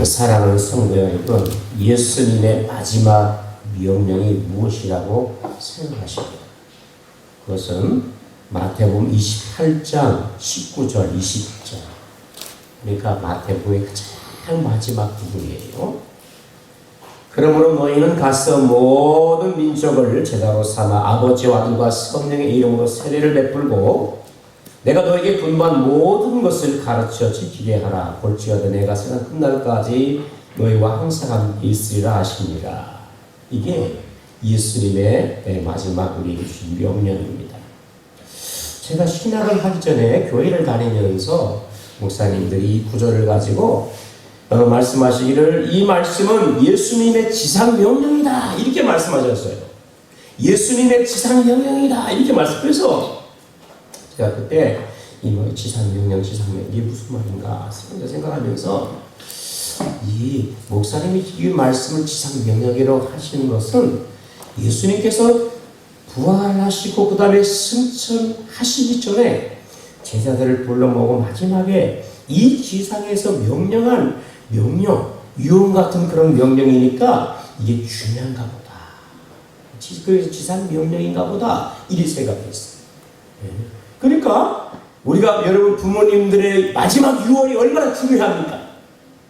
사랑하는 성도 여러분, 예수님의 마지막 명령이 무엇이라고 생각하십니까? 그것은 마태복음 28장 19절 20절, 그러니까 마태복음의 가장 마지막 부분이에요. 그러므로 너희는 가서 모든 민족을 제자로 삼아 아버지와 아들과 성령의 이름으로 세례를 베풀고 내가 너에게 분부한 모든 것을 가르쳐 지키게 하라. 볼지어다 내가 세상 끝날까지 너희와 항상 함께 있으리라 하시니라. 이게 예수님의 마지막 우리에게 주신 명령입니다. 제가 신학을 하기 전에 교회를 다니면서 목사님들이 이 구절을 가지고 말씀하시기를, 이 말씀은 예수님의 지상명령이다 이렇게 말씀하셨어요. 예수님의 지상명령이다 이렇게 말씀. 그래서 제가 그때 이 지상명령 이게 무슨 말인가 생각하면서, 이 목사님이 이 말씀을 지상명령이라고 하시는 것은 예수님께서 부활하시고 그 다음에 승천하시기 전에 제자들을 불러 모으고 마지막에 이 지상에서 명령한 명령, 유언 같은 그런 명령이니까 이게 중요한가 보다. 그래서 지상 명령인가 보다 이리 생각했어요. 그러니까 우리가 여러분 부모님들의 마지막 유언이 얼마나 중요합니까?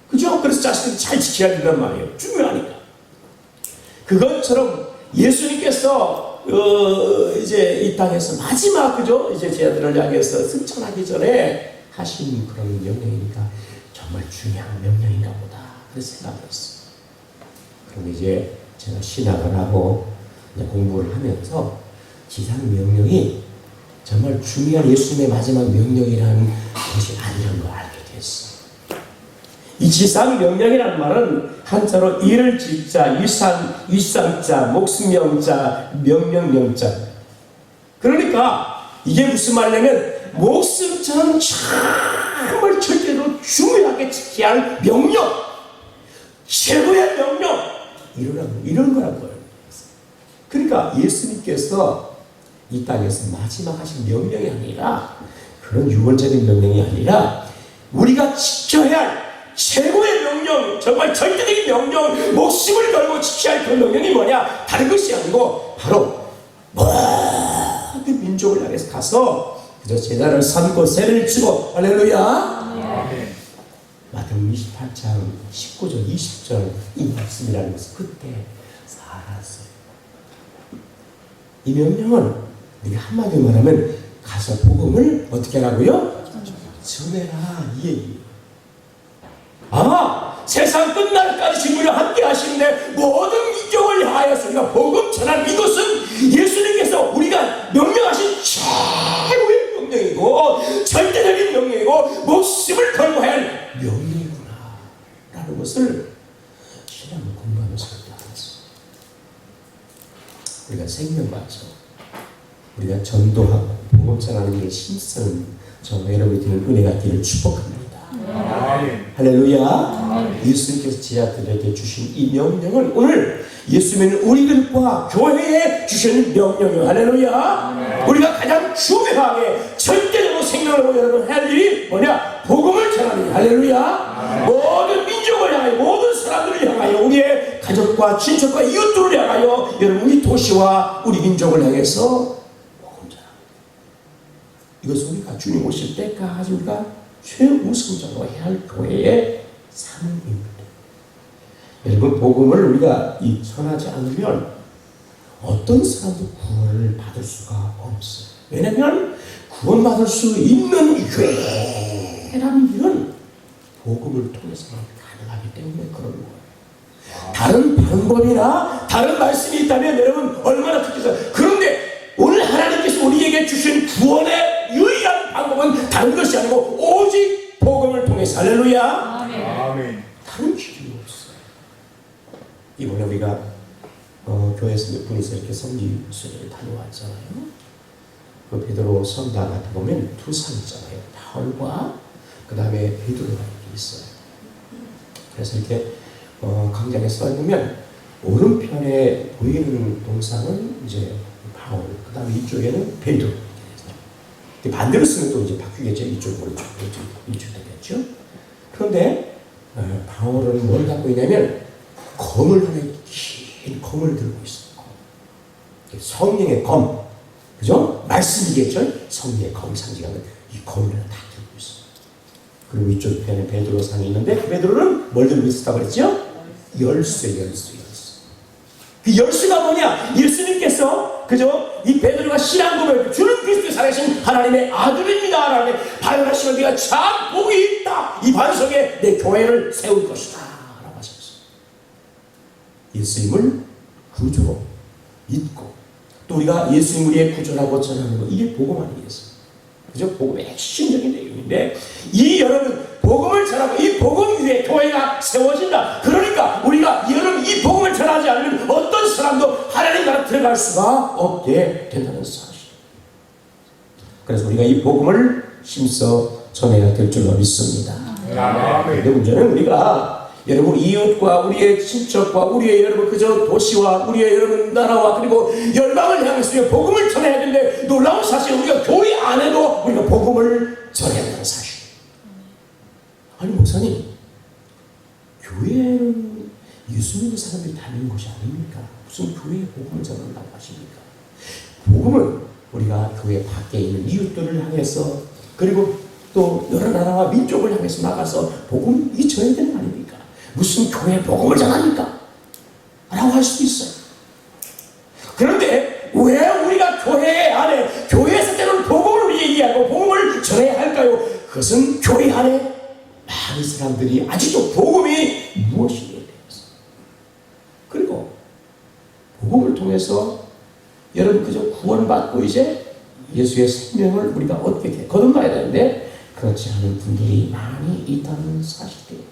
그죠? 그래서 자식들이 잘 지켜야 된단 말이에요. 중요하니까. 그것처럼 예수님께서 이제 이 땅에서 마지막, 그죠? 이제 제자들을 향해서 승천하기 전에 하신 그런 명령이니까 정말 중요한 명령인가 보다. 그래서 생각했어요. 그럼 이제 제가 신학을 하고 공부를 하면서 지상 명령이 정말 중요한 예수님의 마지막 명령이라는 것이 아니라는 걸 알게 됐어요. 이 지상 명령이라는 말은 한자로 일을 지자, 위상자, 목숨명자, 명령명자. 그러니까 이게 무슨 말이냐면 목숨처럼 정말 절대로 중요하게 지켜야 할 명령, 최고의 명령, 이런 거라고요. 그러니까 예수님께서 이 땅에서 마지막 하신 명령이 아니라, 그런 유언적인 명령이 아니라 우리가 지켜야 할 최고의 명령, 정말 절대적인 명령, 목숨을 걸고 지켜야 할 그 명령이 뭐냐? 다른 것이 아니고 바로 모든 민족을 향해서 가서 그저 제자를 삼고 세례를 치고, 할렐루야. 마태복음 28장 19절 20절 이 말씀이라는 것을 그때 알았어요. 이 명령은 우리가 한마디로 말하면 가서 복음을 어떻게 하라고요? 전해라, 이 얘기예요. 세상 끝날까지 주님과 함께 하시는데 모든 민족을 향하여서 우리가 복음 전한 이것은 예수님께서 우리가 명령하신 최고의 명령이고 절대적인 명령이고 목숨을 걸고 해야 할 명령이구나 라는 것을 신앙을 공부하면서 알았어요. 우리가 생명과서 우리가 전도하고 복음 전하는 일에 힘쓰는 정말 여러분이 되는 은혜가 되기를 축복합니다. 할렐루야. 예수님께서 제자들에게 주신 이 명령은 오늘 예수님은 우리들과 교회에 주신 명령이에요. 할렐루야. 우리가 가장 중요하게 절대적으로 생명을 여러분 할 일이 뭐냐? 복음을 전하는. 할렐루야. 모든 민족을 향하여, 모든 사람들을 향하여, 우리의 가족과 친척과 이웃들을 향하여, 여러분 우리 도시와 우리 민족을 향해서 복음 전하는. 이것은 우리가 주님 오실 때까지 우리가 최우선적으로 해야 할 교회의 사명입니다. 여러분 복음을 우리가 전하지 않으면 어떤 사람도 구원을 받을 수가 없어요. 왜냐하면 구원받을 수 있는 교회라는 일은 복음을 통해서만 가능하기 때문에 그런 거예요. 다른 방법이나 다른 말씀이 있다면 여러분 얼마나 좋겠어요. 그런데 오늘 하나님께서 우리에게 주신 구원의 유일한 방법은 다른 것이 아니고 오직 복음을 통해서. 할렐루야. 아멘. 다른 길이 없어요. 이번에 우리가 교회에서 몇 분이서 이렇게 성지순례를 다녀왔잖아요. 그 베드로 성당 같은 보면 두 산 있잖아요. 바울과 그 다음에 베드로가 이렇게 있어요. 그래서 이렇게 광장에 서 있으면 오른편에 보이는 동상은 이제 바울, 그 다음에 이쪽에는 베드로. 반대로 쓰면 또 이제 바뀌겠죠. 이쪽, 오른쪽, 이쪽 되겠죠. 그런데 바울은 뭘 갖고 있냐면 검을 하나 긴 검을 들고 있어요. 성령의 검, 그죠? 말씀이겠죠? 성령의 검 상징하는 이 검을 다 들고 있어요. 그리고 이쪽 편에 베드로상이 있는데 그 베드로는 뭘 들고 있었다고 그랬죠? 열쇠. 그 열쇠가 뭐냐? 예수님께서 그죠? 이 베드로가 신앙 고백 주는 그리스도 살아계신 하나님의 아들입니다 라는 반응하시면 네가 참 복이 있다. 이 반석에 내 교회를 세울 것이다 라고 하셨어요. 예수님을 구주로 믿고 또 우리가 예수님 우리의 구주라고 전하는 거 이게 복음 아니겠어요? 그죠? 복음의 핵심적인 내용인데 이 여러분 복음을 전하고 이 복음 위에 교회가 세워진다. 그러니까 우리가 여러분 이 복음을 전하지 않으면 어떤 사람도 하나님 나라 들어갈 수가 없게 된다는 사실. 그래서 우리가 이 복음을 힘써 전해야 될 줄로 믿습니다. 그런데 문제는 우리가 여러분 이웃과 우리의 친척과 우리의 여러분 그저 도시와 우리의 여러분 나라와 그리고 열방을 향해서 복음을 전해야 되는데 놀라운 사실은 우리가 교회 안에도 우리가 복음을 전해야 한다는 사실. 아니 목사님, 교회는 예수 믿는 사람들이 다니는 것이 아닙니까? 무슨 교회에 복음을 전한다고 하십니까? 복음은 우리가 교회 밖에 있는 이웃들을 향해서 그리고 또 여러 나라와 민족을 향해서 나가서 복음이 전해야 되는 거 아닙니까? 무슨 교회에 복음을 전합니까? 라고 할 수도 있어요. 그런데 왜 우리가 교회 안에 교회에서 때로는 복음을 얘기하고 복음을 전해야 할까요? 그것은 교회 안에 많은 사람들이 아직도 복음이 무엇인지에 대해서 그리고 복음을 통해서 여러분 그저 구원받고 이제 예수의 생명을 우리가 어떻게 거듭나야 되는데 그렇지 않은 분들이 많이 있다는 사실이에요.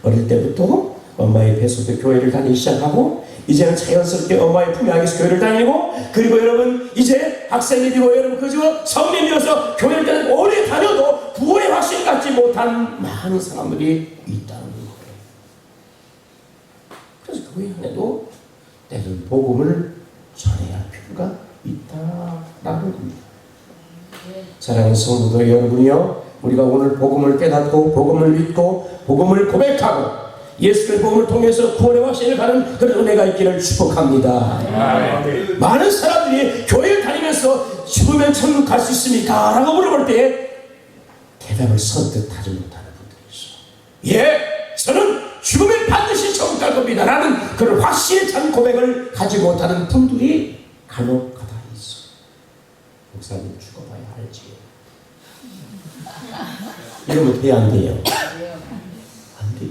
어릴 때부터 엄마의 뱃속에 교회를 다니기 시작하고 이제는 자연스럽게 엄마의 품에 안에서 교회를 다니고 그리고 여러분 이제 학생이 되고 여러분 그저 성인이 되어서 교회를 다니고 오래 다녀도 구원의 확신을 갖지 못한 많은 사람들이 있다는 거예요. 그래서 교회 안에도 때로는 복음을 전해야 할 필요가 있다라는 겁니다. 사랑하는 성도들 여러분이요, 우리가 오늘 복음을 깨닫고 복음을 믿고 복음을 고백하고 예수의 복음을 통해서 구원의 확신을 가는 그런 은혜가 있기를 축복합니다. 많은 사람들이 교회를 다니면서 죽으면 천국 갈 수 있습니까? 라고 물어볼 때 대답을 선뜻 하지 못하는 분들이 있어요. 예, 저는 죽으면 반드시 천국 갈 겁니다 라는 그런 확신에 찬 고백을 가지 못하는 분들이 간혹 가다 있어요. 목사님 죽어봐야 알지. 이러면 돼야 안 돼요? 안 돼요.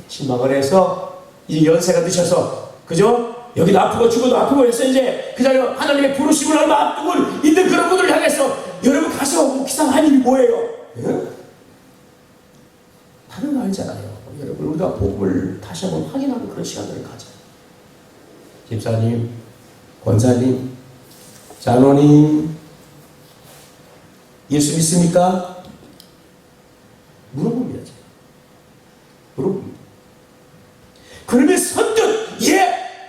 신방을 해서 이제 연세가 드셔서 그죠? 여기도 아프고 죽어도 아프고 해서 이제 그 자리에 하나님의 부르심을 얼마 앞두고 있는 그런 분들을 향해서 여러분 가서 묵상 할 일이 뭐예요? 예? 다른 거 알잖아요. 여러분 우리가 복음을 다시 한번 확인하는 그런 시간들을 가져요. 집사님, 권사님, 장로님 예수 믿습니까? 물어봅니다. 물어봅니다. 그러면 선뜻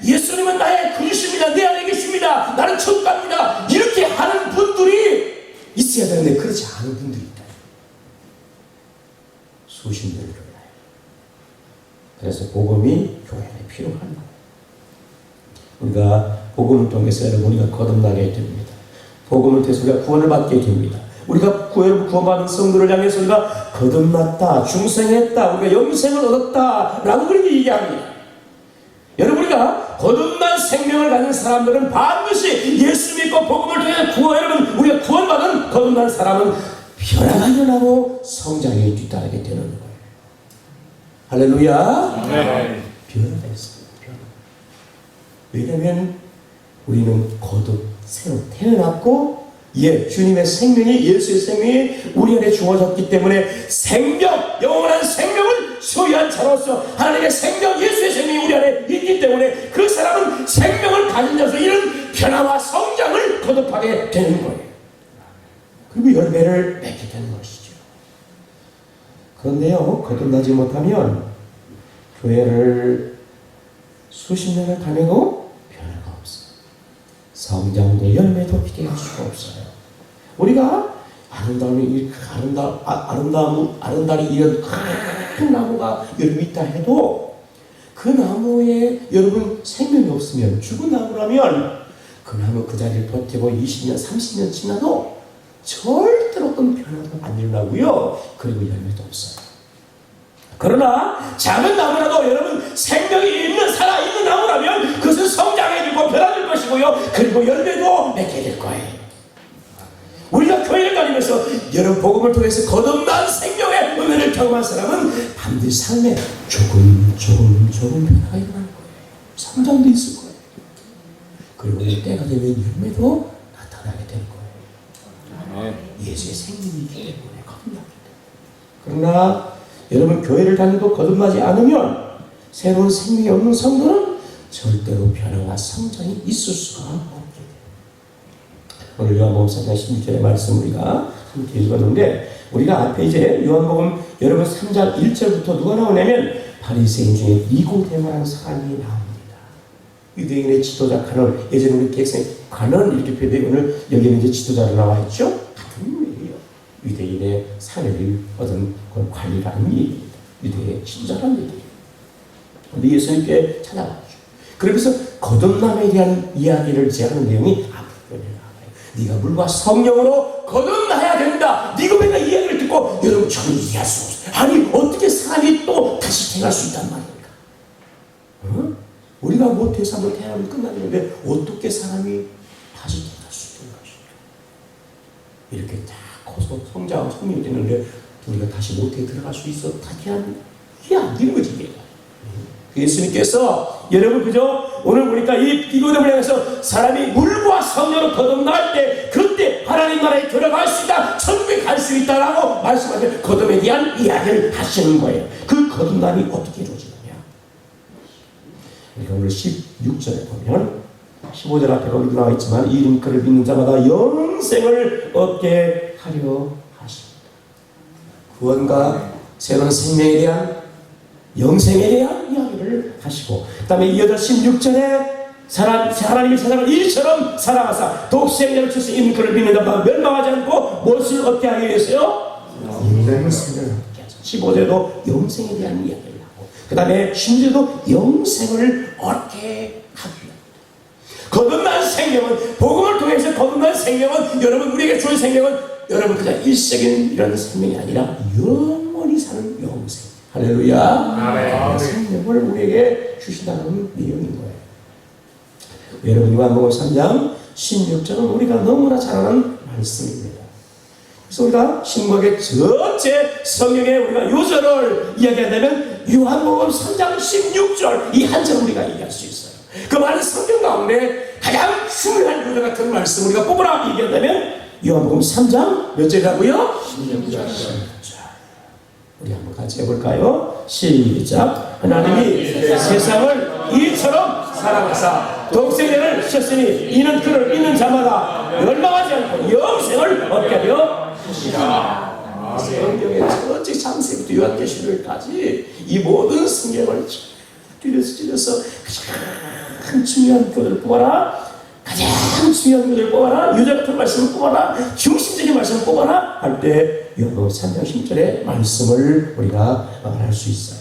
예수님은 나의 구주십니다. 내 안에 계십니다. 나는 천국 갑니다. 이렇게 하는 분들이 있어야 되는데 그렇지 않은 분들이 있다. 수십 년을 일어나요. 그래서 복음이 교회 안에 필요한 거예요. 우리가 복음을 통해서 여러분 우리가 거듭나게 됩니다. 복음을 통해서 우리가 구원을 받게 됩니다. 우리가 구원받은 성도를 향해서 우리가 거듭났다, 중생했다, 우리가 영생을 얻었다 라고 그렇게 얘기합니다. 여러분 우리가 거듭난 생명을 가진 사람들은 반드시 예수 믿고 복음을 통해 여러분 우리가 구원받은 거듭난 사람은 변화가 일어나고 성장에 뒤따르게 되는 거예요. 할렐루야. 네. 변화가 있습니다. 변화. 왜냐하면 우리는 거듭 새로 태어났고 주님의 생명이 예수의 생명이 우리 안에 주어졌기 때문에 생명, 영원한 생명을 소유한 자로서 하나님의 생명, 예수의 생명이 우리 안에 있기 때문에 그 사람은 생명을 가진 자로서 이런 변화와 성장을 거듭하게 되는 거예요. 그리고 열매를 맺게 되는 것이죠. 그런데요, 거듭나지 못하면 교회를 수십 년을 다니고 변화가 없어요. 성장도 열매도 기대할 수가 없어요. 우리가 아름다리 이런 큰 나무가 여러분 있다 해도 그 나무에 여러분 생명이 없으면 죽은 나무라면 그 나무 그 자리를 버티고 20년, 30년 지나도 절대로 어떤 변화도 안 일어나고요. 그리고 열매도 없어요. 그러나 작은 나무라도 여러분 생명이 있는 살아있는 나무라면 그것은 성장해지고 변화될 것이고요. 그리고 열매도 맺게 될 거예요. 우리가 교회를 다니면서 여러분 복음을 통해서 거듭난 생명의 은혜를 경험한 사람은 반드시 삶에 조금 변화가 일어날 거예요. 성장도 있을 거예요. 그리고 이 때가 되면 열매도 나타나게 될 거예요. 예수의 생명이 있기 때문에 거듭나게 돼요. 그러나 여러분 교회를 다니도 거듭나지 않으면 새로운 생명이 없는 성도는 절대로 변화와 성장이 있을 수가 없게 돼요. 오늘 요한복음 4장 16절의 말씀 우리가 함께 읽었는데 우리가 앞에 이제 요한복음 여러분 3장 1절부터 누가 나오냐면 바리새인 중에 니고데모라는 사람이 나옵니다. 유대인의 지도자 가론, 예전에 우리 객성에 가론 이렇게 표현되고 오늘 여기는 이제 지도자로 나와 있죠. 같은 의미예요. 유대인의 사회를 얻은 그런 관리라는 얘기입니다. 유대의 지도자라는 얘기예요. 근데 예수님께 찾아왔죠. 그러면서 거듭남에 대한 이야기를 하는 내용이 앞으로 나와요. 네가 물과 성령으로 거듭나야 된다. 니고데모가 이야기를 듣고 여러분 저는 이해할 수 없어요. 아니 어떻게 사람이 또 다시 태어날 수 있단 말입니까? 어? 우리가 못해서 한번 태어나면 끝나는데 어떻게 사람이 다시 태어날 수 있는 것인가? 이렇게 다 커서 성장하고 성명이 되는데 우리가 다시 못해 들어갈 수 있어? 다시 이게 안 되는 거지 이게. 예수님께서 여러분 그죠? 오늘 보니까 이 니고데모를 향해서 사람이 물과 성령으로 거듭날 때 그때 하나님 나라에 들어갈 수 있다, 천국에 갈 수 있다라고 말씀하시는 거듭에 대한 이야기를 하시는 거예요. 그 거듭남이 어떻게 이루어지느냐? 우리가 오늘 16절에 보면 15절 앞에 거기도 나와 있지만 이 그를 믿는 자마다 영생을 얻게 하려 하십니다. 구원과 새로운 생명에 대한 영생에 대한 이야기를 하시고 그 다음에 이어서 16절에 하나님의 세상을 이처럼 사랑하사 독생자를 주신 이 그를 믿는 자마다 멸망하지 않고 무엇을 얻게 하기 위해서요? 영생을 얻게 하죠. 15절에도 영생에 대한 이야기를 하고 그 다음에 16절에도 영생을 얻게 하기 위합니다. 거듭난 생명은 복음을 통해서 거듭난 생명은 여러분 우리에게 주는 생명은 여러분 그냥 일시적인 이런 생명이 아니라 영원히 사는 영생. 할렐루야. 생명을 우리에게 주신다는 내용인 거예요. 여러분 요한복음 3장 16절은 우리가 너무나 잘 아는 말씀입니다. 그래서 우리가 신구약의 전체 성경에 우리가 요절을 이야기한다면 요한복음 3장 16절 이 한 절 우리가 얘기할 수 있어요. 그 많은 성경 가운데 가장 중요한 요절 같은 말씀 우리가 뽑으라 얘기한다면 요한복음 3장 몇 절이라고요? 16절. 우리 한번 같이 해볼까요? 시작. 하나님이 세상을 이처럼 사랑하사 독생자를 주셨으니 이는 그를 믿는 자마다 멸망하지 않고 영생을 얻게 하려 하시라. 성경의 전체 창세기부터 요한계시록까지 이 모든 성경을 찔러서 가장 중요한 것을 뽑아라. 가장 중요한 것을 뽑아라. 유자 같은 말씀을 뽑아라. 중심적인 말씀을 뽑아라. 할 때 요한복음 3장 10절의 말씀을 우리가 알 수 있어요.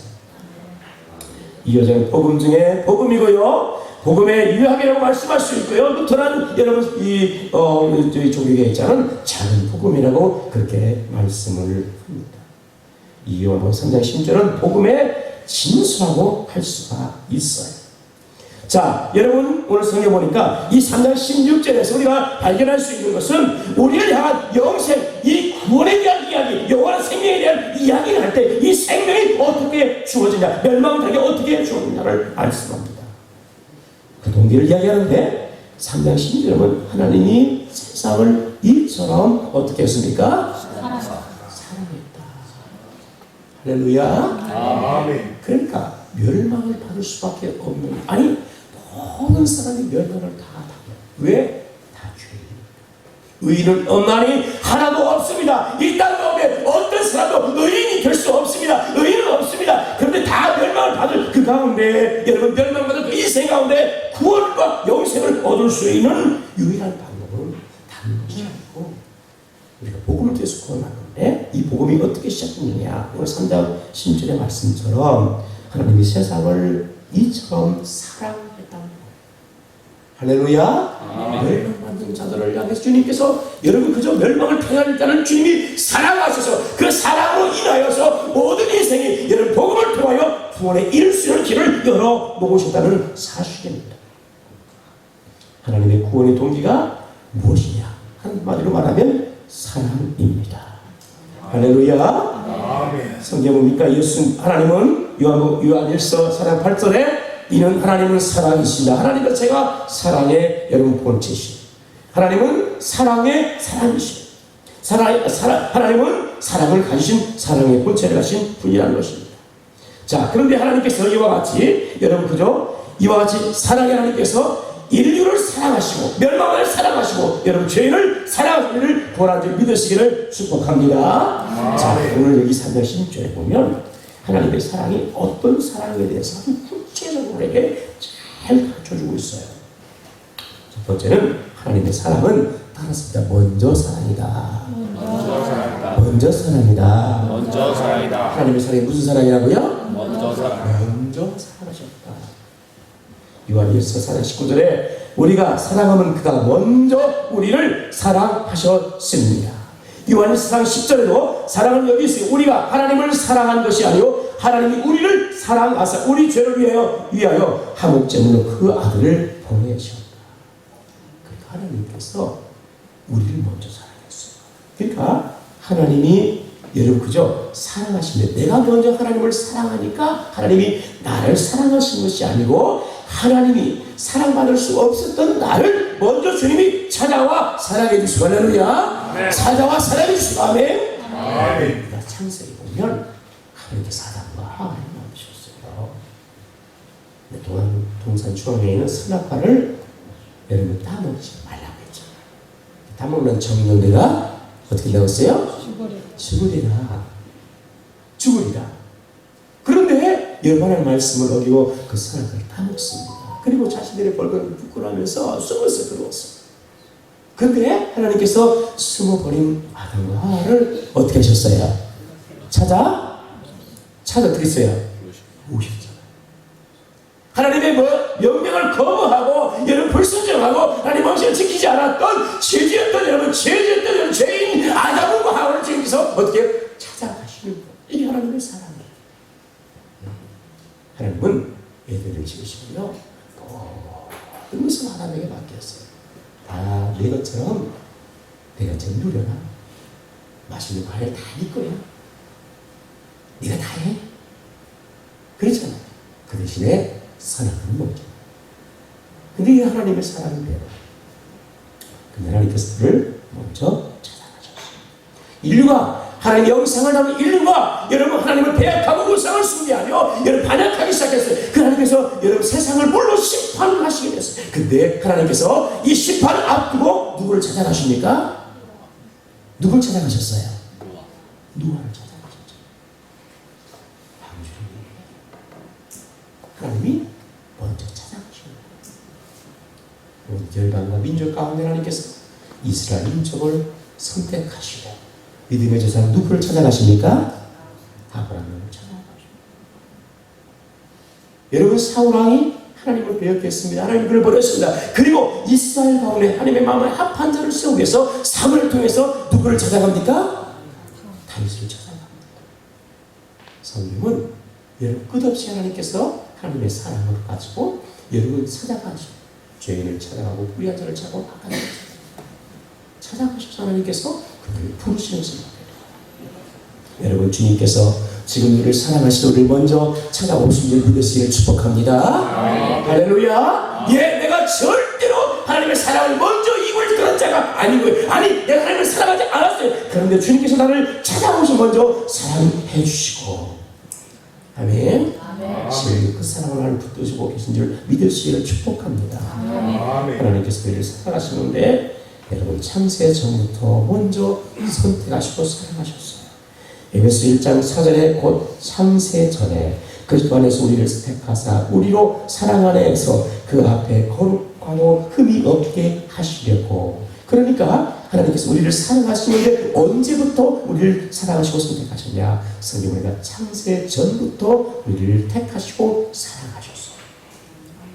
이 여자는 복음 중에 복음이고요. 복음의 유학이라고 말씀할 수 있고요. 루터란 여러분 이 종교계 있잖아요. 작은 복음이라고 그렇게 말씀을 합니다. 이 요한복음 3장 10절은 복음의 진수라고 할 수가 있어요. 자, 여러분 오늘 성경 보니까 이 3장 16절에서 우리가 발견할 수 있는 것은 우리를 향한 영생, 이 구원에 대한 이야기, 영원한 생명에 대한 이야기를 할 때 이 생명이 어떻게 주어지냐, 멸망하게 어떻게 주어지냐를 알 수가 있습니다. 그 동기를 이야기하는데 3장 16절은 하나님이 세상을 이처럼 어떻게 했습니까? 사랑했다. 할렐루야. 아멘. 그러니까 멸망을 받을 수밖에 없는, 아니 모든 사람이 멸망을 다 당해요. 왜? 다 죄인입니다. 의인은 없나니 하나도 없습니다. 이 땅 가운데 어떤 사람도 의인이 될 수 없습니다. 의인은 없습니다. 그런데 다 멸망을 받을 그 가운데 여러분 멸망받을 그 인생 가운데 구원과 영생을 얻을 수 있는 유일한 방법은 다른 것이 아니고 우리가 복음을 통해서 어떻게 시작했느냐? 오늘 3장 10절의 말씀처럼 하나님이 세상을 이처럼 사랑했다. 할렐루야. 멸망 만든 자들을 향해서 주님께서 여러분 그저 멸망을 당할 자는 주님이 사랑하셔서 그 사랑으로 인하여서 모든 인생이 여러분 복음을 통하여 구원에 이를 수 있는 길을 열어 놓으셨다는 사실입니다. 하나님의 구원의 동기가 무엇이냐? 한마디로 말하면 사랑입니다. 할렐루야. 성경 뭡니까? 하나님은 요한일서 4장 8절에 이는 하나님은 사랑이시다. 하나님은 제가 사랑의 여러분 본체시. 하나님은 사랑의 사랑이시. 하나님은 사랑을 가지신 사랑의 본체를 가신 분이라는 것입니다. 자, 그런데 하나님께서 이와 같이 여러분 그죠? 이와 같이 사랑의 하나님께서 인류를 사랑하시고 멸망을 사랑하시고 여러분 죄인을 사랑하시기를 구원한 줄 믿으시기를 축복합니다. 자, 오늘 여기 3장 16절에 보면 하나님의 사랑이 어떤 사랑에 대해서 구체적으로 우리에게 잘 가르쳐주고 있어요. 첫 번째는 하나님의 사랑은 따랐습니다. 먼저 사랑이다. 먼저 사랑이다. 먼저 사랑이다. 하나님의 사랑이 무슨 사랑이라고요? 먼저 사랑. 먼저 사랑하셨다. 요한일서 4장 19절에 우리가 사랑하면 그가 먼저 우리를 사랑하셨습니다. 요한일서 4장 10절에도 사랑은 여기 있어요. 우리가 하나님을 사랑한 것이 아니요 하나님이 우리를 사랑하사 우리 죄를 위하여 화목제물로 그 아들을 보내셨다. 그러니까 하나님께서 우리를 먼저 사랑했어요. 그러니까 하나님이 여러분 그죠? 사랑하시는데 내가 먼저 하나님을 사랑하니까 하나님이 나를 사랑하신 것이 아니고 하나님이 사랑받을 수 없었던 나를 먼저 주님이 찾아와 사랑해 주시고 할렐루야. 찾아와 사랑해 주시고 아멘. 그러니까 창세기 보면 하나님께서 아담과 하와를 만드셨어요. 동산 추억에 있는 선악과를 여러분 따먹지 말라고 했잖아요. 따먹는 정의는 내가 어떻게 나왔어요? 죽으리라. 그런데 여호와의 말씀을 어기고 그 선악과를 따먹습니다. 그리고 자신들의 벌거를 부끄러워하면서 숨어서 들어왔어요. 그런데 하나님께서 숨어버린 아담과 하와를 어떻게 하셨어요? 찾아 어떻게 했어요? 오셨잖아요. 하나님의 명령을 거부하고 여러분 불순종하고 하나님 말씀을 지키지 않았던 죄지었던 죄인 아담과 하와를 주님께서 어떻게 찾아가시는 거예요. 이게 하나님의 사랑이에요. 하나님은 애들을 지으시고요 모든 것을 아담에게 맡겼어요. 다 내 것처럼 누려라. 맛있는 과일 다 네 거야. 네가 다 해. 그렇잖아요. 그 대신에 선악은 먹죠. 근데 이 하나님의 사랑인데요. 근데 하나님께서 그를 먼저 찾아가셨어요. 인류가 하나님의 영상을 담은 인류가 여러분 하나님을 배약하고 우상을 숭배하며 여러분 반역하기 시작했어요. 그 하나님께서 여러분 세상을 물로 심판하시게 됐어요. 근데 하나님께서 이 심판을 앞두고 누구를 찾아가십니까? 누굴 찾아가셨어요? 노아를 찾아가셨죠. 하나님이 먼저 찾아가시는 거예요. 열방과 민족 가운데 하나님께서 이스라엘 민족을 선택하시고 믿음의 제사장 누구를 찾아가십니까? 아브라함을 찾아가십니다. 여러분 사울왕이 하나님을 배역했습니다. 하나님 그를 버렸습니다. 그리고 이스라엘 가운데 하나님의 마음을 합한 자를 세우기 위해서 사무엘을 통해서 누구를 찾아갑니까? 다윗을 찾아갑니다. 성경은 여러분 끝없이 하나님께서 하나님의 사랑을 가지고 여러분 찾아가시고 죄인을 찾아가고 불의한 자를 찾아가고 악한 자를 찾아가셔서 하나님께서 그를 부르시는 것입니다. 여러분 주님께서 지금 우리를 사랑하시고 우리를 먼저 찾아오신 줄 믿으시기를 축복합니다. 할렐루야. 내가 절대로 하나님의 사랑을 먼저 입을 그런 자가 아닌 거예요. 아니 내가 하나님을 사랑하지 않았어요. 그런데 주님께서 나를 찾아오셔 먼저 사랑해 주시고 아멘. 지금 그 사랑을 나를 붙드시고 계신 줄 믿으시기를 축복합니다. 하나님께서 우리를 사랑하시는데 여러분 창세 전부터 먼저 선택하시고 사랑하셨어요. 에베소 1장 4절에 곧 창세 전에 그리스도 안에서 우리를 택하사 우리로 사랑 안에서 그 앞에 거룩하고 흠이 없게 하시려고. 그러니까 하나님께서 우리를 사랑하시는데 언제부터 우리를 사랑하시고 선택하셨냐? 성경에 보니까 창세 전부터 우리를 택하시고 사랑하셨어요.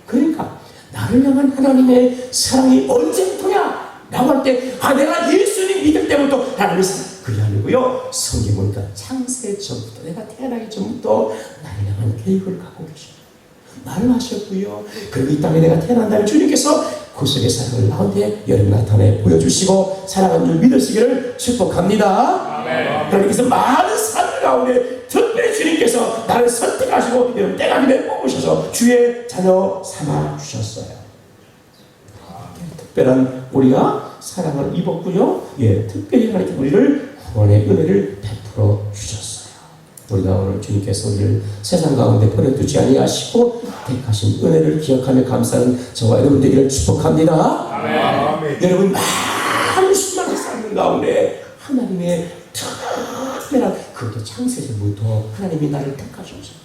그러니까 나를 향한 하나님의 사랑이 언제부터냐? 라고 할 때, 내가 예수님 믿을 때부터 하나님의 사랑. 그게 아니고요. 성경 보니까 창세 전부터, 내가 태어나기 전부터 나를 향한 계획을 갖고 계십니다. 말을 하셨고요. 그리고 이 땅에 내가 태어난 다음에 주님께서 구속의 사랑을 나한테 여러분 나타내 보여주시고 사랑하는 줄 믿으시기를 축복합니다. 그러니까 많은 사람들 가운데 특별히 주님께서 나를 선택하시고 여러분 때가림에 뽑으셔서 주의 자녀 삼아 주셨어요. 특별한 우리가 사랑을 입었고요. 특별히 하나님께 우리를 구원의 은혜를 베풀어 주셨어요. 우리가 오늘 주님께서 우리를 세상 가운데 버려두지 아니하시고 택하신 은혜를 기억하며 감사하는 저와 여러분 되기를 축복합니다. 아멘. 여러분 많은 수많은 사람들 가운데 하나님의 특별한 그것도 창세전부터 하나님이 나를 택하셔서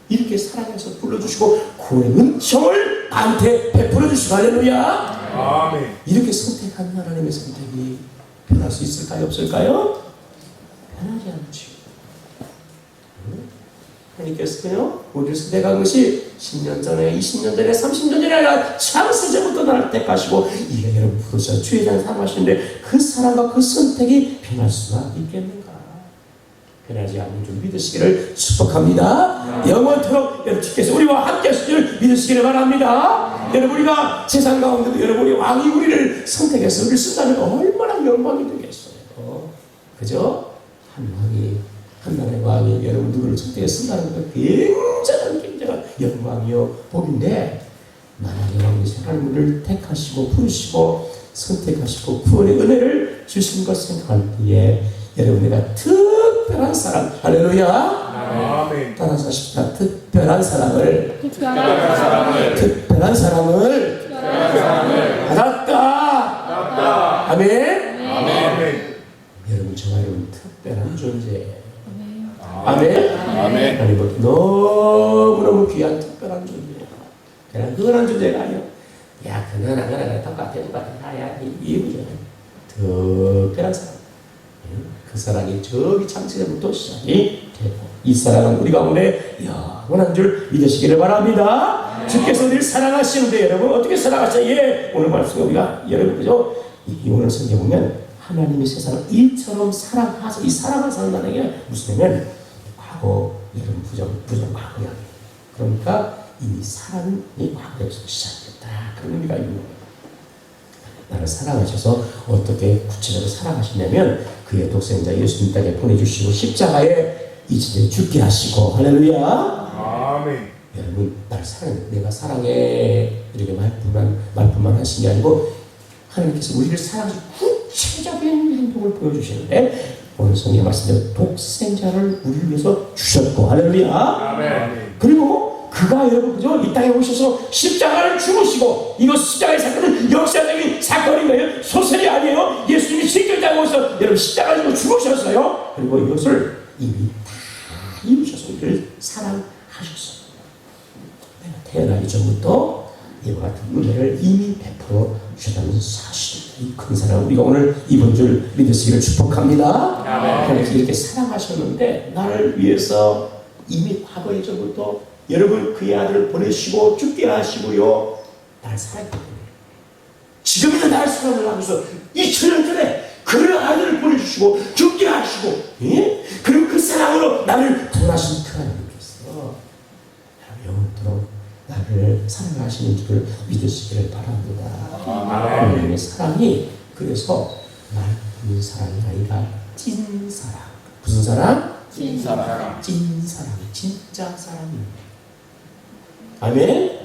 이렇게 사랑해서 불러주시고 구원의 은총을 나한테 베풀어 주시고 할렐루야. 아멘. 이렇게 선택한 하나님의 선택이 변할 수 있을까요? 없을까요? 변하지 않죠. 하나님께서요 우리를 선택한 것이 10년 전에, 20년 전에, 30년 전에 아니라 창세전부터 나를 택하시고 이게 여러분 부르셔 주의 자녀 삼으시는데 그 사랑과 그 선택이 변할 수가 있겠는가? 변하지 않는 줄 믿으시기를 축복합니다. 영원토록 여러분께서 우리와 함께 하실 줄 믿으시기를 바랍니다. 여러분 우리가 세상 가운데도 여러분이 왕이 우리를 선택해서 우리를 쓴다는 거 얼마나 영광이 되겠어요. 그죠? 한 왕이 한 나라의 왕이 여러분 누구를 선택해서 쓴다는 건 굉장한 영광이요 복인데 만약에 왕이신 하나님을 택하시고 부르시고 선택하시고 구원의 은혜를 주신 것을 생각할 때에 여러분 내가 특별한 사랑 할렐루야 아멘. 따라서 하십시다. 특별한 사랑을 받았다. 아멘. 여러분 저와 여러분 특별한 존재예요. 아멘. 하나님은 너무너무 귀한 특별한 존재예요. 그냥 흔한 존재가 아니요. 야 그거나 똑같아. 야 이거죠. 특별한 사랑. 그 사랑이 저기 창세전부터 시작이 되고 이 사랑은 우리 가운데 영원한 줄 믿으시기를 바랍니다. 주께서 우리를 사랑하시는데 여러분 어떻게 사랑하셔요? 오늘 말씀에 우리가 여러분 그죠? 이 오늘 성경 보면 하나님이 세상을 일처럼 사랑하셔. 이 사랑을 사랑하는 게 무슨 냐면 과거 이런 부정 과거 이야기. 그러니까 이 사랑이 과거에서 시작됐다. 그런 의미가 있는 거예요. 나를 사랑하셔서 어떻게 구체적으로 사랑하시냐면 그의 독생자 예수님 땅에 보내주시고 십자가에 이제 죽게 하시고 할렐루야. 아멘. 여러분 나를 사랑해. 내가 사랑해 이렇게 말뿐만 하신 게 아니고 하나님께서 우리를 사랑하시고 구체적인 행동을 보여주시는데 오늘 성경의 말씀대로 독생자를 우리를 위해서 주셨고 할렐루야. 아멘. 그리고 그가 여러분 그죠? 이 땅에 오셔서 십자가를 죽으시고 이거 십자가의 사건은 역사적인 사건인 거예요. 소설이 아니에요. 예수님이 십자가에 오셔서 여러분 십자가를 지고 죽으셨어요. 그리고 이것을 이미 다 이루셔서 우리를 사랑하셨어요. 내가 태어나기 전부터 이와 같은 은혜를 이미 베풀어 주셨다는 사실입니다. 이 큰 사랑 우리가 오늘 입은 줄 믿으시기를 축복합니다. 하나님께서 이렇게 사랑하셨는데 나를 위해서 이미 과거 예전부터 여러분 그의 아들을 보내시고 죽게 하시고요. 날 사랑했기 때문에 지금도 날 사랑을 하면서 2000년 전에 그의 아들을 보내주시고 죽게 하시고 그리고 그 사랑으로 나를 구원하신 그 하나님께서 영원토록 나를 사랑하시는 줄을 믿으시기를 바랍니다. 하나님의 사랑이 그래서 말뿐인 사랑이 아니라 찐사랑. 무슨 사랑? 찐사랑. 찐사랑. 진짜 사랑입니다. 아멘?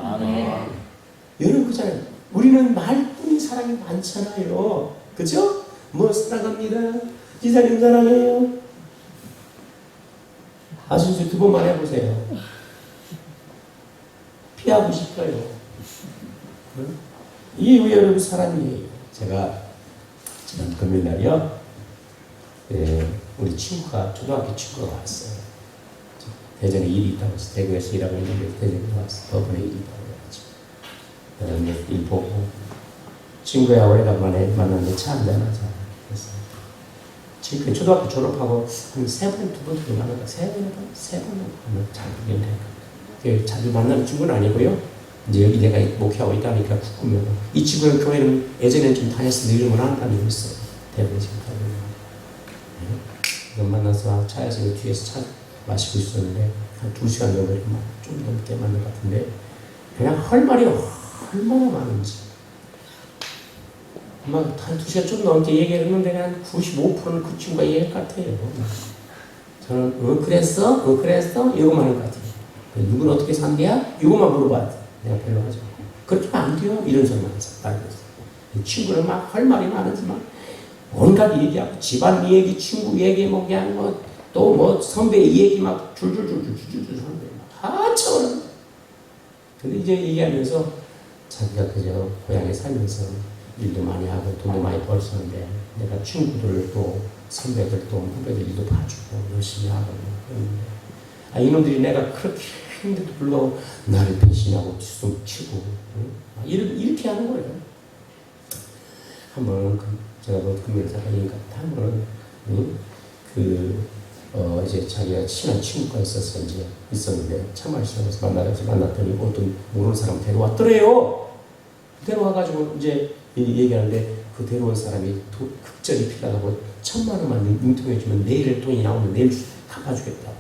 여러분 그잖아요. 우리는 말뿐인 사랑이 많잖아요. 그죠? 뭐 사랑합니다. 지사님 사랑해요. 아주 두 번만 해보세요. 피하고 싶어요. 이게 여러분 사랑이에요. 제가 지난 금요일날이요. 우리 친구가 초등학교 친구가 왔어요. 대전에 일이 있다고 해서 대구에서 일하고 있는데 대전에 와서 더번에 일이 있다고 해가지고 일 보고 친구야 오래간만에 만났는데 차 한잔하자. 지금 초등학교 졸업하고 한 3번, 2번 정도 만나가 3번 하면 잘 모르겠네. 자주 만나는 친구는 아니고요. 이제 여기 내가 목회하고 있다니까 국구면 이 친구는 교회는 예전에는 좀 다녔는데 이름은 안 다니고 있어. 대부분 지금 다니고. 만나서 차에서 뒤에서 차 마시고 있었는데 한 2시간 정도 이렇게 좀 넘게 만난 것 같은데 그냥 할 말이 얼마나 많은지 한 2시간 좀 넘게 얘기를 했는데 한 95%는 그 친구가 얘기할 것 같아요. 저는 그랬어? 이거만 할 것 같아요. 누구는 어떻게 산대야? 이거만 물어봐야 돼. 내가 별로 하지 않고 그렇게 하면 안 돼요. 이런 소리만 해서 이 친구는 막 할 말이 많은지만 온갖 얘기하고 집안 얘기, 친구 얘기, 뭐 그냥 또 뭐 선배 얘기 막 줄줄줄줄 하는데 한참. 근데 이제 얘기하면서 자기가 그저 고향에 살면서 일도 많이 하고 돈도 많이 벌었는데 내가 친구들 또 선배들 또 후배들 일도 봐주고 열심히 하고 그러는데 이놈들이 내가 그렇게 했는데도 불구하고 나를 배신하고 뒤숭 치고 이렇게 하는 거예요. 한번 제가 금요일 사람이니까 한번 이제 자기가 친한 친구가 있었는데 참말 시장에서 만났더니 어떤 모르는 사람 데려왔더래요. 데려와가지고 이제 얘기하는데 그 데려온 사람이 급전이 필요하다고 1,000만 원만 융통해주면 내일 돈이 나오면 내일 갚아주겠다고.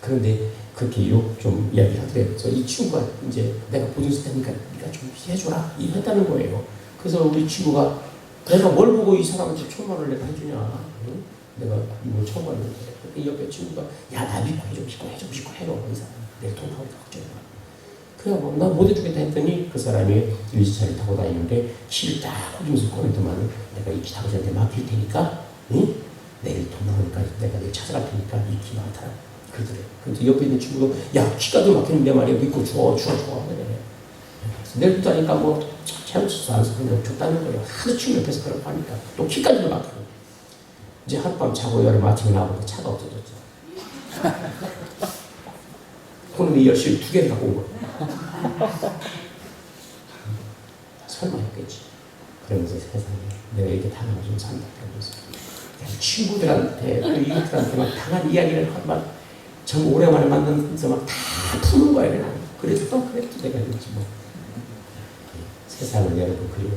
그런데 그렇게 좀 이야기를 하더래요. 그래서 이 친구가 이제 내가 보증서 되니까 네가 좀 해줘라 이랬다는 거예요. 그래서 우리 친구가 내가 뭘 보고 이 사람한테 1,000만 원을 내가 해주냐. 응? 내가 이거 처음 봤는데 옆에 친구가 야 나 믿고 해줘 해라 이 사람 내 돈 나오니까 걱정이야. 그래 나 못 해주겠다 했더니 그 사람이 유지차를 타고 다니는데 키를 딱 호주면서 꺼내더만 내가 이 키 타고 저한테 맡길 테니까 응? 내일 돈 나오니까 내가 내일 찾아갈 테니까 이 키 맡아라 그러더래. 근데 옆에 있는 친구도 야 키가 더 막히는데 말이야 믿고 줘 그래. 내일부터 하니까 뭐 채우치도 않아서 그냥 줬다는 거예요. 하도 친구 옆에서 그러고 하니까 또 키까지도 막히고 이제 하룻밤 자고 여름 아침에 나오니까 차가 없어졌죠. 그런데 열심히 2개를 갖고 온 거예요. 설마 했겠지. 그러면서 세상에 내가 이렇게 당하고 산다 그러면서 친구들한테 이웃들한테만 당한 이야기를 막 정말 오랜만에 만나면서 막 다 푸는 거야. 그냥 그래도 내가 그랬지 뭐. 세상을 여러분 그리고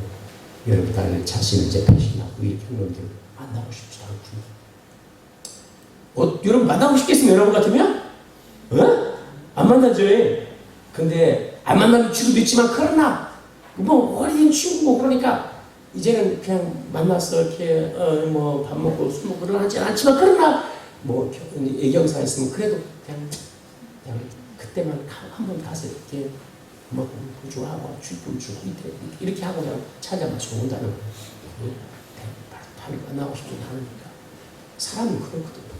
여러분 다 자신을 이제 배신하고 이렇게 놈들 만나고 싶지도 않고 여러분 만나고 싶겠으면 여러분 같으면 안 만나죠. 근데 안 만나는 친구도 있지만 그러나 뭐 오래된 친구고 그러니까 이제는 그냥 만나서 이렇게 뭐 밥 먹고 술 먹고 그러지 않지만 그러나 뭐 애경사 있으면 그래도 그냥 그때만 한 번 가서 이렇게 뭐 구조하고 쥐뿔 주고 이렇게 하고 그냥 찾아 마시고 온다는 거예요. 바로 만나고 싶지 않으니까 사람은 그렇거든요.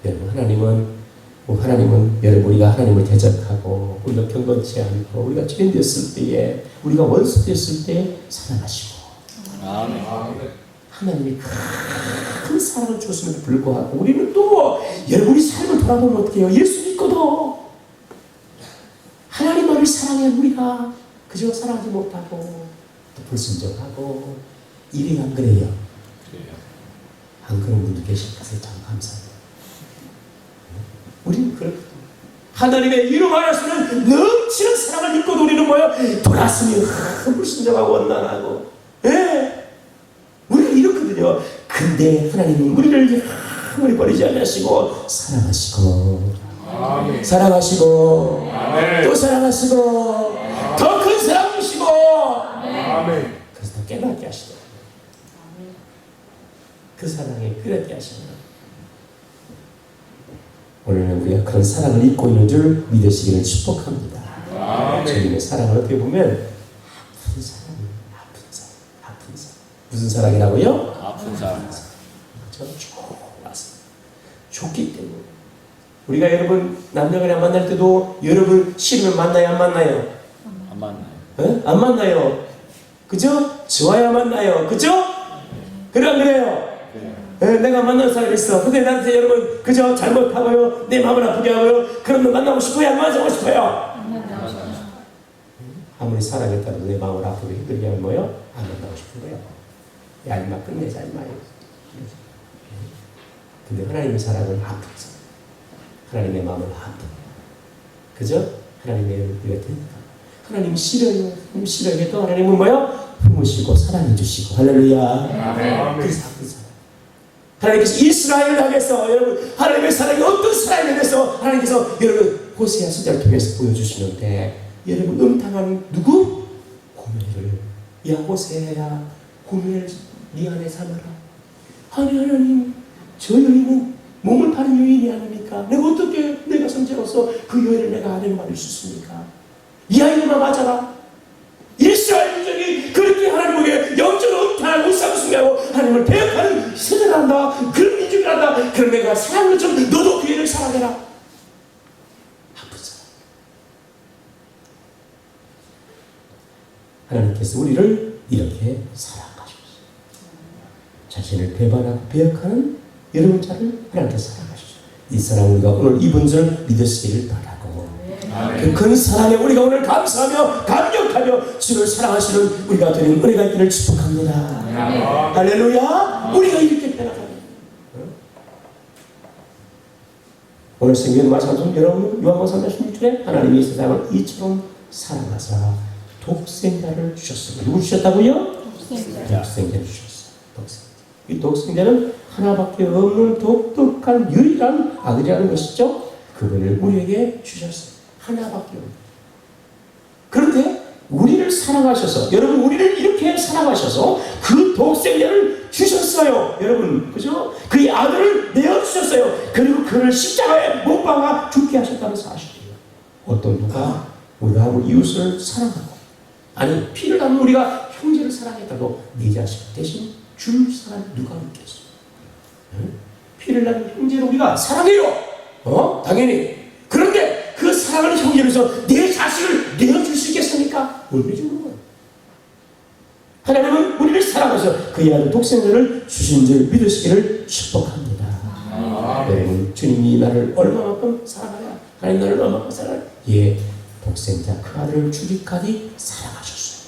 여러분 하나님은 여러분 우리가 하나님을 대적하고 우리가 경건치 않고 우리가 죄인되었을 때에 우리가 원수 되었을 때 사랑하시고 아멘. 하나님이 큰 사랑을 줬음에도 불구하고 우리는 또 여러분이 삶을 돌아보면 어떻게 해요? 예수 믿고도 하나님만을 사랑해 우리가 그저 사랑하지 못하고 또 불순종하고 이래 안 그래요? 안 그런 분도 계실 것을 참 감사해요. 우리는 그렇거든요. 하나님의 이름 안에서는 넘치는 사랑을 입고도 우리는 뭐예요? 돌았으니 불순종하고 원난하고 우리는 이렇거든요. 근데 하나님은 우리를 아무리 버리지 않으시고 사랑하시고 아멘. 사랑하시고 아멘. 또 사랑하시고 더 큰 사랑 주시고 아멘. 그래서 더 깨닫게 하시고 그 사랑에 끌어게 하시고 오늘은 우리가 그런 사랑을 입고 있는 줄 믿으시기를 축복합니다. 주님의 사랑을 어떻게 보면 아픈 사랑 무슨 사랑이라고요? 아픈 사랑. 저는 좋았어요. 좋기 때문에 우리가 여러분 남녀간에 만날 때도 여러분 싫으면 만나요 안 만나요? 안 만나요. 안 만나요. 그죠? 좋아야 만나요. 그죠? 그래 안 그래요? 내가 만난 사람이 있어. 근데 나한테 여러분 그저 잘못하고요 내 마음을 아프게 하고요 그러면 만나고 싶어요 안 만나고 싶어요? 아무리 사랑했다고 내 마음을 아프게 힘들게 하면 뭐요? 안 만나고 싶은 거예요. 야 임마 끝내자 임마 근데 하나님의 사랑은 아프죠. 하나님의 마음을 아프고, 그죠? 하나님의 우리가 됩니다. 하나님 싫어요. 하나님 싫어해도 하나님은 뭐요? 품으시고 사랑해 주시고, 할렐루야. 그래서 아프죠. 하나님께서 이스라엘을 향해서 여러분 하나님의 사랑이 어떤 사랑에 대해서 하나님께서 여러분 호세아 서자를 통해서 보여주시는데, 여러분 음탕한 누구? 고멜을, 야 호세아야 고멜을 네 안에 삼아라. 아니 하나님, 저 여인은 몸을 파는 여인이 아닙니까? 내가 어떻게 내가 성자로서 그 여인을 내가 아내로 만들 수 있습니까? 이 아이만 맞아라. 이스라엘 민족이 그렇게 하나님에게 영적으로 음탕하고 우상숭배하고 하나님을 배역하는 세대를 한다. 그런 민족을 한다. 그럼 내가 사랑하는 것처럼 너도 그 애를 사랑해라. 아프잖아. 하나님께서 우리를 이렇게 사랑하셨어요. 자신을 배반하고 배역하는 여러분 자를 하나님께서 사랑하셨어요. 이 사랑 우리가 오늘 이번 줄 믿으시기를 바라고, 그 큰 사랑에 우리가 오늘 감사하며 감격하며 주를 사랑하시는 우리가 되는 은혜가 있기를 축복합니다. 할렐루야. 우리가 이렇게 변화합니다. 오늘 성경 말씀 여러분 요한복음 3장 16절에 하나님이 세상을 이처럼 사랑하사 독생자를 주셨습니다. 누구 주셨다고요? 독생자를 주셨어요. 독생자. 이 독생자는 하나밖에 없는 독특한 유일한 아들이라는 것이죠. 그분을 우리에게 주셨어요. 하나밖에 없는. 그런데 우리를 사랑하셔서, 여러분 우리를 이렇게 사랑하셔서 그 독생자를 주셨어요. 여러분 그죠? 그의 아들을 내어주셨어요. 그리고 그를 십자가에 못 박아 죽게 하셨다는 사실이에요. 어떤 누가 우리가 우리 이웃을 사랑하고, 아니 피를 담은 우리가 형제를 사랑했다고 네 자식 대신 줄 사람 누가 있겠어? 피를 담은 형제를 우리가 사랑해요. 당연히. 그런데 그 사랑하는 형제로서 내 자식을 내어줄 수 있겠습니까? 뭘 해주는 거예요? 하나님은 우리를 사랑하셔서 그의 아들 독생자를 주신 줄 믿으시기를 축복합니다. 여러분 주님이 나를 얼마만큼 사랑하냐? 하나님 나를 얼마만큼 사랑하냐? 예, 독생자 그 아들을 주기까지 사랑하셨어요.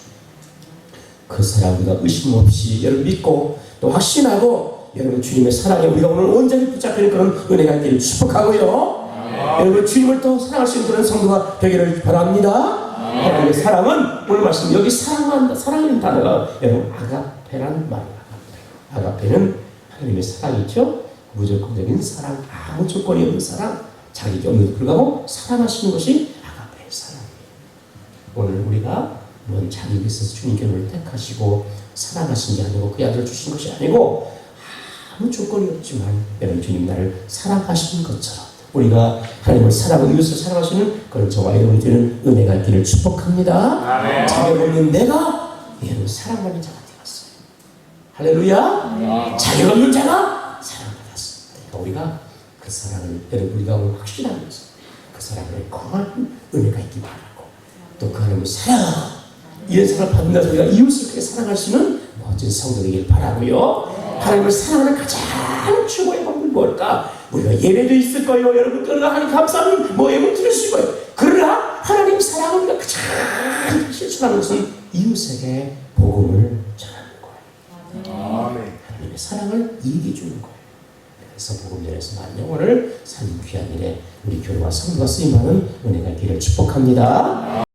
그 사랑 우리가 의심 없이 여러분 믿고 또 확신하고, 여러분 주님의 사랑에 우리가 오늘 온전히 붙잡히는 그런 은혜가 있기를 축복하고요. 여러분 주님을 또 사랑할 수 있는 그런 성도가 되기를 바랍니다. 하나님의 사랑은 오늘 말씀 여기 사랑한다, 사랑하는 단어가 여러분 아가페라는 말이에요. 아가페는 하나님의 사랑이죠. 무조건적인 사랑, 아무 조건이 없는 사랑, 자격이 없는 불구하고 사랑하시는 것이 아가페의 사랑이에요. 오늘 우리가 뭔 자격이 있어서 주님께 우리를 택하시고 사랑하신 게 아니고 그 아들을 주신 것이 아니고 아무 조건이 없지만 여러분 주님 나를 사랑하시는 것처럼 우리가 하나님을 사랑하고 이웃을 사랑하시는 그런 저와 여러분이 되는 은혜가 있기를 축복합니다. 자격 없는 내가 여러분 사랑받는 자가 되었어요. 할렐루야. 자격 없는 자가 사랑받았어요. 그러니까 우리가 그 사랑을 여러분 우리가 오늘 확신하면서 그 사랑을 거한 은혜가 있기 바라고, 또 그 하나님을 사랑하고 이런 사랑을 받는다서 우리가 이웃을 그렇게 사랑할 수 있는 멋진 성도 되길 바라고요. 하나님을 사랑하는 가장 최고의 방법이 뭘까? 우리가 예배도 있을 거예요. 여러분 그러나 하나님 감사하면 뭐 예배 드리실 거예요. 그러나 하나님 사랑을 우리가 가장 실천하는 것은 이웃에게 복음을 전하는 거예요. 하나님의 사랑을 이익해 주는 거예요. 그래서 복음 전해서 많은 영혼을 사는 귀한 일에 우리 교회와 성도가 쓰임하는 은혜가 있기를 축복합니다.